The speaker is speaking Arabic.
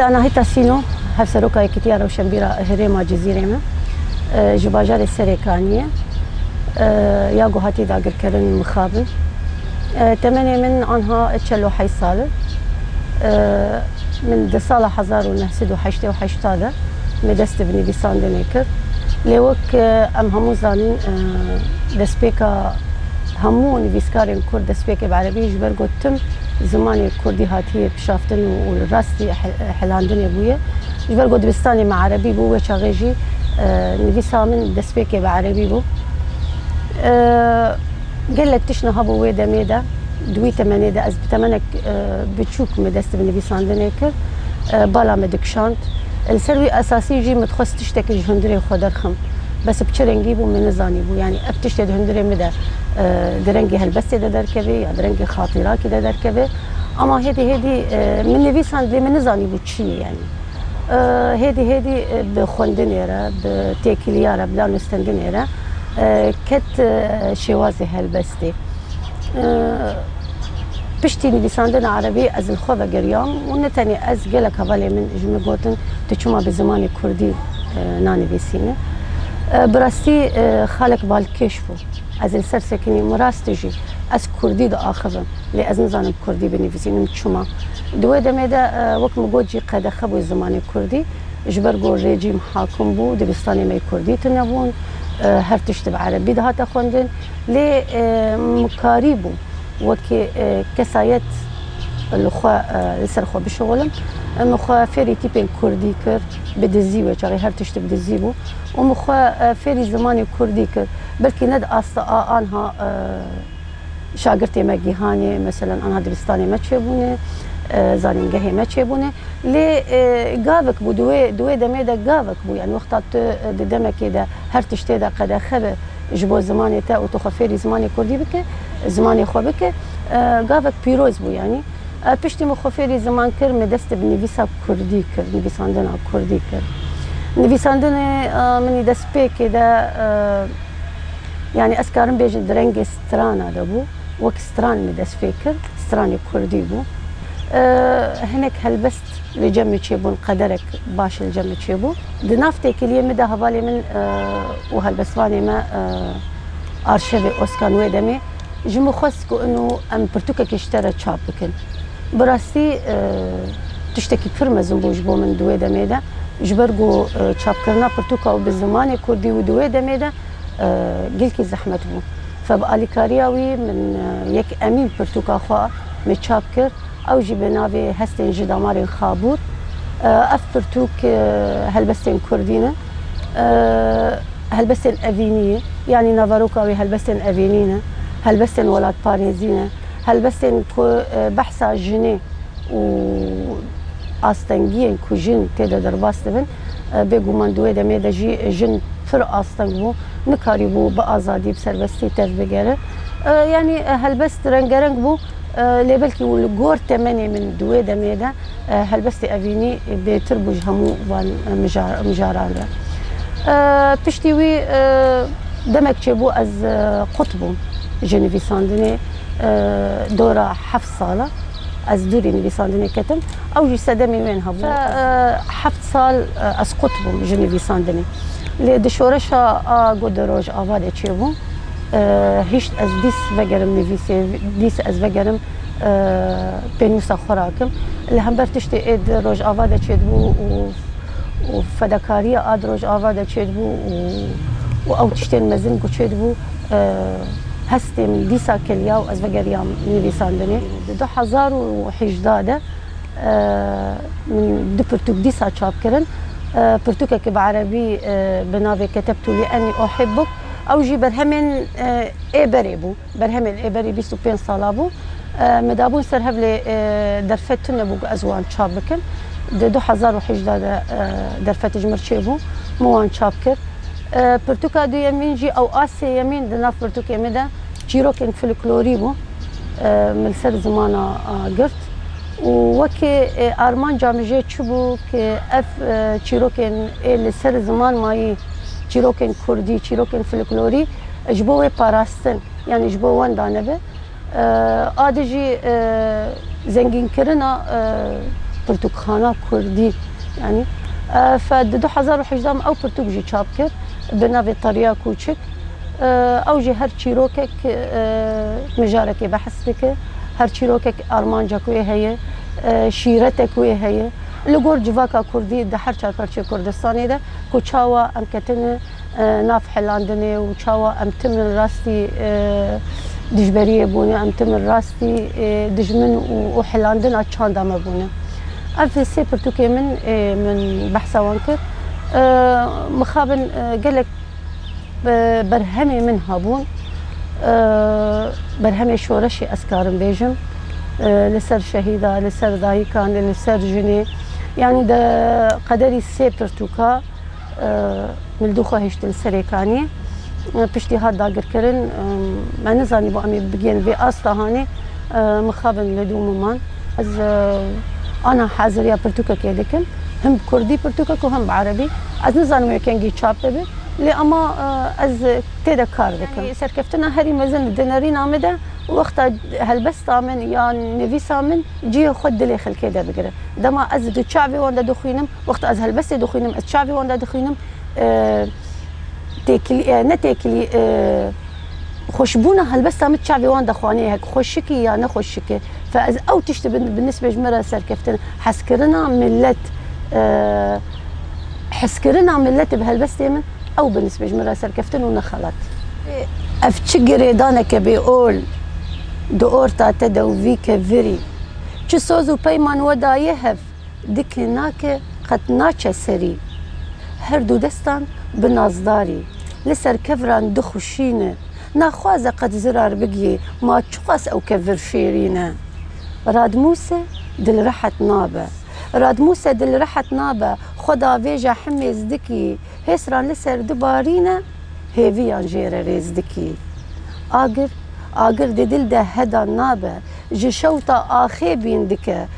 أنا هي تاسينو هفسروكا كتير وشمبيرا هريما جزيرة ما جباجار السريكانية يا جوهاتي داقر كرن مخابل تمني من عنها تشلو حي صالة من دصالة حزار ونهسد وحشتي وحشتادا مدست بني بيسان دنيكر لوك أم همو زانين دسبيكا همو نفيسكارين كرد دسبيكا بعربي جبر قلتم زماني كردي هاتي بشافتن والراستي حلاندن يبويا جبر قد بستاني مع عربي بو وشاغيجي نفيسا من دسبيكا بعربي بو قال لك تشنا هبو ويدا ميدا دوي تمانيدا از بتمنك بتشوك مدست بنفيسان دنيكر بالا مدكشانت السروي اساسي جي متخص تشتكي جهندري خدرخم بس بتشرنجي بو من زاني بو يعني افتشت هندري مدى درنجي هلبسي دا دركبي يا درنجي خاطراكي دا دركبي اما هدي من نفيسان اللي من زاني بو تشي يعني هدي بخوندنيرا بتيكليارا بلا نستندنيرا كت شوازي هلبستي بشتي نفيساندن عربي از الخوة قريام ونتاني از قلك هبالي من جمي قوتن تشوما بزماني كردي ناني بيسينه براستي خالق بالكشفو از السر سكني مراستجي از كردي دا آخذن لي از نزانم كردي بنفسينم تشوما دوي دميدا وقت مقوجي قد خبو زماني كردي جبرقو ريجيم حاكم بو دبستاني ماي كردي تنبون هر تشتب عربي ده هاتا خوندن لي مكاريبو وكي كسايت الخوا لسر خوا بشغلم مخوا فيري تيبين كردي كر بدزيوه جاري هر تشت بدزيبو ومخوا فيري زماني كردي كر بلكي ند استا انها شاگرتي ما جيهاني مثلا انا دبستاني ما تشيبونه زانين جهي ما تشيبونه لي جافك بو دوي دميدا جافك بو يعني وقت دمك كده هر تشت ده قد خبه جبو زماني تا وتخفيري زماني كردي بك زماني خو بك جافك بيروز بو يعني پشتی مخافیری زمان کر مدست بنویسا کردی کر نویساندن کردی کر نویساندن منی دست پیک ده يعني اسكارم بيجي درنج سترانا دبو وك ستران مدست فكر ستراني كردي بو هناك هلبست لجمع تشيبون قدرك باش الجمع تشيبو دنافتي كليه مدى هبالي من وهالبسواني ما ارشيفي اوسكان ويدمي جمو خسكو انه ام برتوكا كيشترى تشاب بكن براستي تشتكي فرمزن بوش بو من دوي دميدا جبرقو تشاب كرنا برتوكا وبالزمان كردي ودوي دميدا قلكي زحمت بو فبقالي كارياوي من يك امين برتوكا خوا متشاب كر او جي بنافي هستين جدامارين خابور اف برتوك هلبستين كردينه هلبستين افينيه يعني نافاروكاوي هلبستين افينينه هلبستن ولاد باريزينه هلبستن بحثا جني و استنجين كوجين تيدا درباستبن بيقومان دوي دمي دجي جن فر استنجبو نكاريبو بازادي بسربستي تفبقره يعني هلبست رنجرنج بو لبلكي والجور تمني من دوي دمي ده هلبستي افيني بتربج همو مجاران بشتيوي دمك تشبو از قطبو جنوي ساندني دورة حفظ صالة از دوري نبي ساندني كتم او جي سدمي وين هبو حفظ صال از قطبو جنوي ساندني اللي دشورشا قد روج آواده تشيبو هيشت از ديس وگرم نويسي ديس از وگرم بنوسا خوراكم اللي هم برتشتي ايد روج آواده تشيدبو وفدكارية اد روج آواده تشيدبو او تشتين مزن قو تشيدبو هستي من ديسا كليا و از وگريام نويساندني 2018 من دو برتوك ديسا تشاب كرن برتوكا كي بعربي بنافي كتبتو لاني احبك او جي برهمن ايبري بو برهمن ايبري 25 سالا بو مدابون سرهب لي درفتنا بو ازوان تشاب بكن 2018 درفت جمر تشيبو موان تشاب كر برتوكا دو يمين جي او اسي يمين دناف برتوكا يمدا تشيروكن فلكلوري بو من سر زمانا قرت وكي ارمان جامجي تشبو كي اف تشيروكن لسر زمان ماي تشيروكن كردي تشيروكن فلكلوري جبوه باراستن يعني جبوه وان دانبه ادجي زنگين كرنا پرتوکخانه کردی یعنی فد 2018 او پرتوک جی چاپ کرد به ناو طریا کوچک او جی هر چیروکک مجارک بحث بکه هر چیروکک آرمانجا کوی هیه شیرت کوی هیه لگور جواکا کردی ده هر چار پرچه کردستانی ده کو چاوا ام کتن ناف حلاندنه و چاوا ام تمن راستی دجبریه بونه ام تمن راستی دجمن و حلاندن چاندا مبونه اف سي برتوكي من بحث وانكر مخابن قالك برهمي من هابون برهمي شورشي اسكارم بيجم لسر شهيدة لسر دايكان لسر جني يعني ده قدري سي برتوكا ملدوخة هشتن سريكاني بشتي هاد داقر كرن ما نزاني بو امي بجين بي اصلا هاني مخابن لدوم مان از أنا حاضرية برتوكا كيدكن هم بكردي برتوكا وهم بعربي از نزانم يكنجي تشاب به لأما از تيدا كار دكن سركفتنا هري مزن ديناري نامده وقت هلبس تامن يا نفي سامن جي خد لي خل كيدا بقرا دما از دو تشابي واندا دخينم وقت از هلبس دخينم از تشابي واندا دخينم تاكلي نتاكلي خوشبونه هلبس تامت شعبي وان دخواني هيك خوشكي يا نخوشكي فاز او تشتي بالنسبه جمره سركفتنا حسكرنا ملت حسكرنا ملت بهلبس تيمن او بالنسبه جمره سركفتنا ونخلت افتشجري دانك بيقول دور تاتا دوفي كفري چه سوزو بيمان ودا يهف دكناك قطناچ سري هر دو دستان بنازداري لسر كفران دخوشينه ناخوازه قد زرار بقي ما تشقص او كفر شيرينه راد موسى دل رحت نابه راد موسى دل رحت نابه خدا فيجا حمي زدكي هسران لسر دبارينه هيفيان جيره ريزدكي آگر دي دل ده هدا نابه جشوتا آخي بين دكه